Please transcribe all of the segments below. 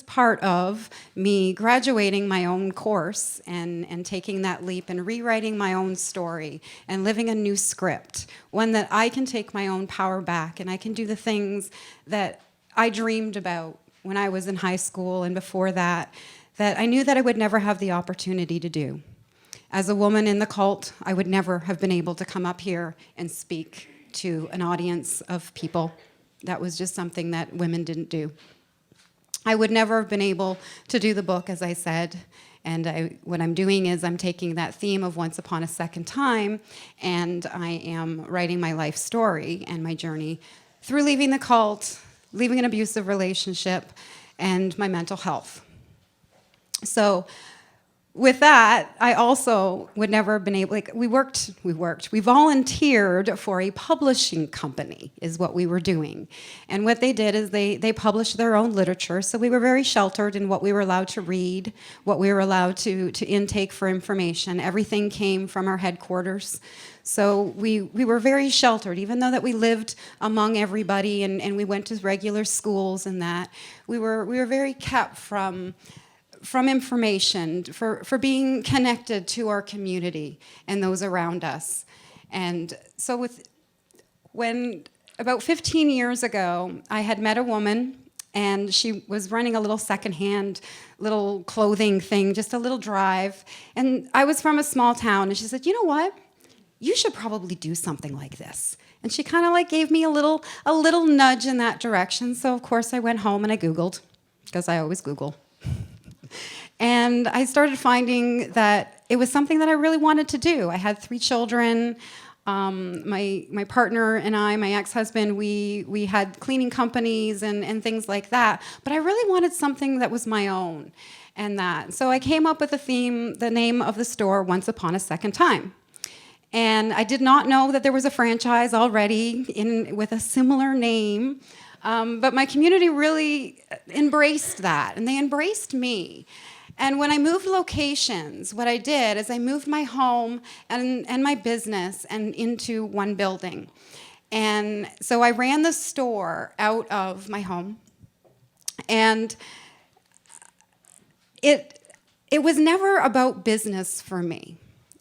part of me graduating my own course and taking that leap and rewriting my own story and living a new script, one that I can take my own power back and I can do the things that I dreamed about when I was in high school and before that I knew that I would never have the opportunity to do. As a woman in the cult, I would never have been able to come up here and speak to an audience of people. That was just something that women didn't do. I would never have been able to do the book, as I said, and what I'm doing is I'm taking that theme of Once Upon a Second Time, and I am writing my life story and my journey through leaving the cult, leaving an abusive relationship, and my mental health. So with that, I also would never have been able, we volunteered for a publishing company is what we were doing. And what they did is they published their own literature, so we were very sheltered in what we were allowed to read, what we were allowed to intake for information. Everything came from our headquarters. So we were very sheltered, even though that we lived among everybody and we went to regular schools and that, we were very kept from information, for being connected to our community and those around us. And so when about 15 years ago, I had met a woman and she was running a little secondhand little clothing thing, just a little drive. And I was from a small town and she said, you know what? You should probably do something like this. And she kind of like gave me a little nudge in that direction. So of course I went home and I Googled, because I always Google. And I started finding that it was something that I really wanted to do. I had 3 children. My partner and I, my ex-husband, we had cleaning companies and things like that. But I really wanted something that was my own. And that. So I came up with a theme, the name of the store, Once Upon a Second Time. And I did not know that there was a franchise already with a similar name. But my community really embraced that, and they embraced me. And when I moved locations, what I did is I moved my home and my business and into one building. And so I ran the store out of my home. And it was never about business for me.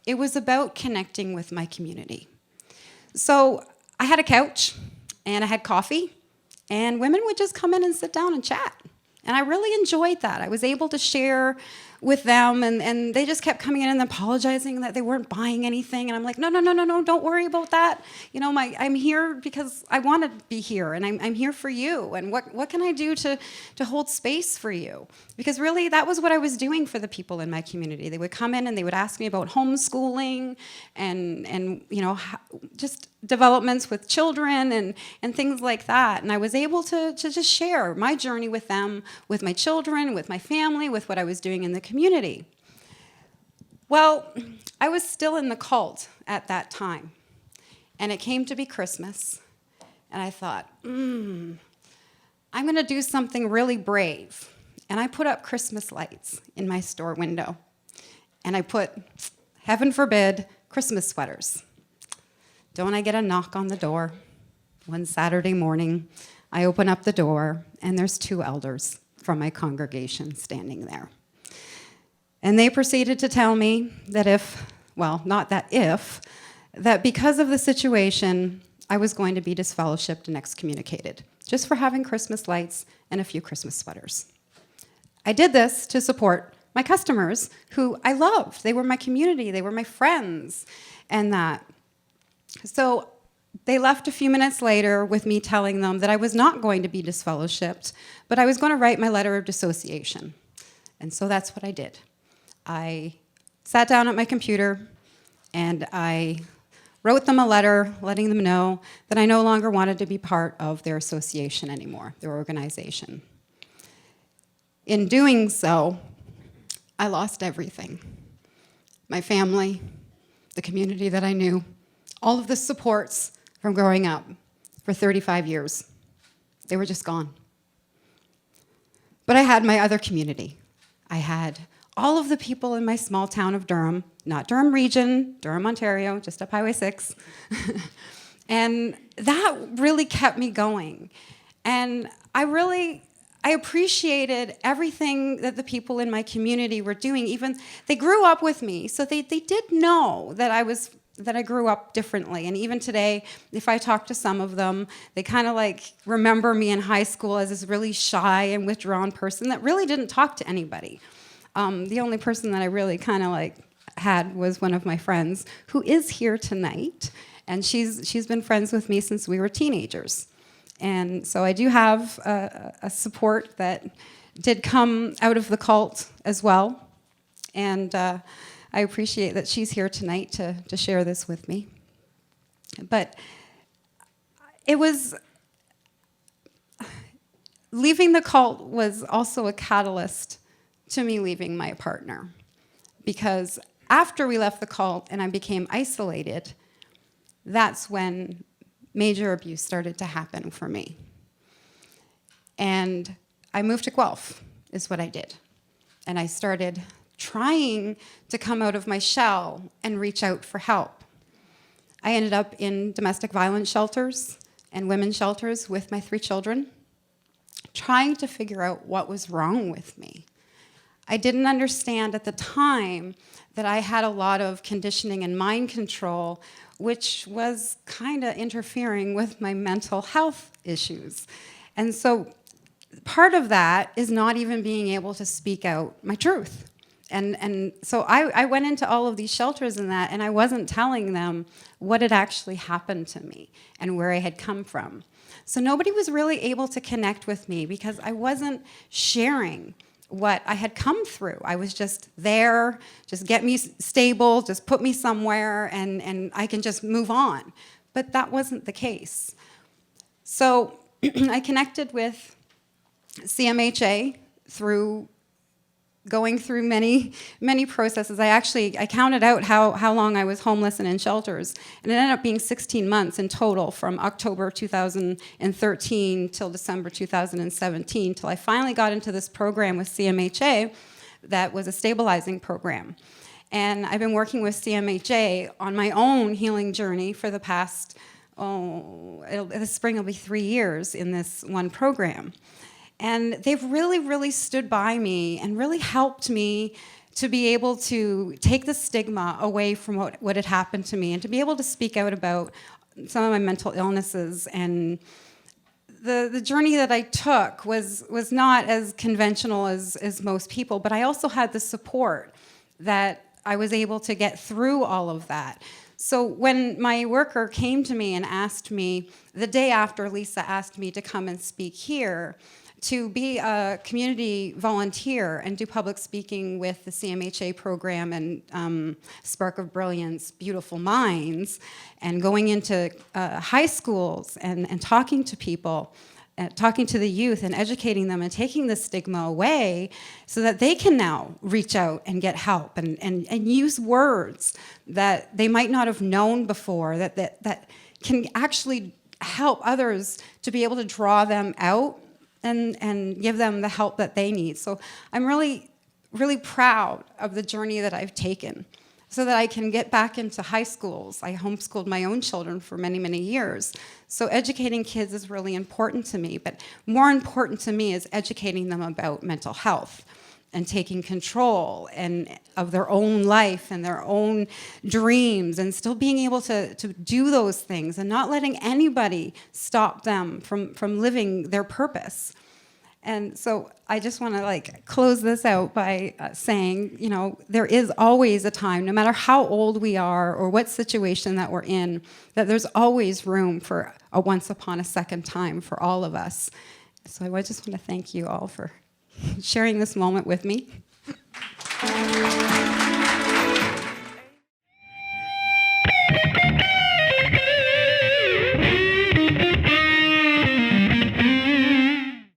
It was about connecting with my community. So I had a couch, and I had coffee, and women would just come in and sit down and chat. And I really enjoyed that. I was able to share with them, and they just kept coming in and apologizing that they weren't buying anything. And I'm like, no, don't worry about that. You know, I'm here because I want to be here, and I'm here for you. And what can I do to hold space for you? Because really, that was what I was doing for the people in my community. They would come in and they would ask me about homeschooling and you know, just developments with children and things like that. And I was able to just share my journey with them, with my children, with my family, with what I was doing in the community. Well, I was still in the cult at that time. And it came to be Christmas. And I thought, I'm going to do something really brave. And I put up Christmas lights in my store window. And I put, heaven forbid, Christmas sweaters. Don't I get a knock on the door? One Saturday morning, I open up the door, and there's 2 elders from my congregation standing there. And they proceeded to tell me that that because of the situation, I was going to be disfellowshipped and excommunicated, just for having Christmas lights and a few Christmas sweaters. I did this to support my customers, who I loved. They were my community, they were my friends, and that. So they left a few minutes later with me telling them that I was not going to be disfellowshipped, but I was going to write my letter of dissociation. And so that's what I did. I sat down at my computer and I wrote them a letter letting them know that I no longer wanted to be part of their association anymore, their organization. In doing so, I lost everything. My family, the community that I knew, all of the supports from growing up for 35 years. They were just gone. But I had my other community. I had all of the people in my small town of Durham, not Durham Region, Durham, Ontario, just up Highway 6. And that really kept me going. And I I appreciated everything that the people in my community were doing. Even they grew up with me, so they did know that I grew up differently. And even today, if I talk to some of them, they kind of like remember me in high school as this really shy and withdrawn person that really didn't talk to anybody. The only person that I really kind of like had was one of my friends who is here tonight, and she's been friends with me since we were teenagers. And so I do have a support that did come out of the cult as well, and I appreciate that she's here tonight to share this with me. But it was, leaving the cult was also a catalyst to me leaving my partner, because after we left the cult and I became isolated, that's when major abuse started to happen for me. And I moved to Guelph, is what I did. And I started trying to come out of my shell and reach out for help. I ended up in domestic violence shelters and women's shelters with my 3 children, trying to figure out what was wrong with me. I didn't understand at the time that I had a lot of conditioning and mind control, which was kind of interfering with my mental health issues. And so part of that is not even being able to speak out my truth. And so I went into all of these shelters and that, and I wasn't telling them what had actually happened to me and where I had come from. So nobody was really able to connect with me because I wasn't sharing what I had come through. I was just there, just get me stable, just put me somewhere, and I can just move on. But that wasn't the case. So I connected with CMHA through going through many processes. I counted out how long I was homeless and in shelters, and it ended up being 16 months in total, from October 2013 till December 2017, till I finally got into this program with CMHA that was a stabilizing program. And I've been working with CMHA on my own healing journey for the past, this spring will be 3 years in this one program. And they've really, really stood by me and really helped me to be able to take the stigma away from what had happened to me and to be able to speak out about some of my mental illnesses. And the journey that I took was not as conventional as most people, but I also had the support that I was able to get through all of that. So when my worker came to me and asked me, the day after Lisa asked me to come and speak here, to be a community volunteer and do public speaking with the CMHA program and Spark of Brilliance, Beautiful Minds, and going into high schools and talking to people, talking to the youth and educating them and taking the stigma away so that they can now reach out and get help and use words that they might not have known before that can actually help others to be able to draw them out and give them the help that they need. So I'm really, really proud of the journey that I've taken so that I can get back into high schools. I homeschooled my own children for many, many years. So educating kids is really important to me, but more important to me is educating them about mental health and taking control of their own life and their own dreams, and still being able to do those things and not letting anybody stop them from living their purpose. And so I just want to close this out by saying, there is always a time, no matter how old we are or what situation that we're in, that there's always room for a once upon a second time for all of us. So I just want to thank you all for sharing this moment with me.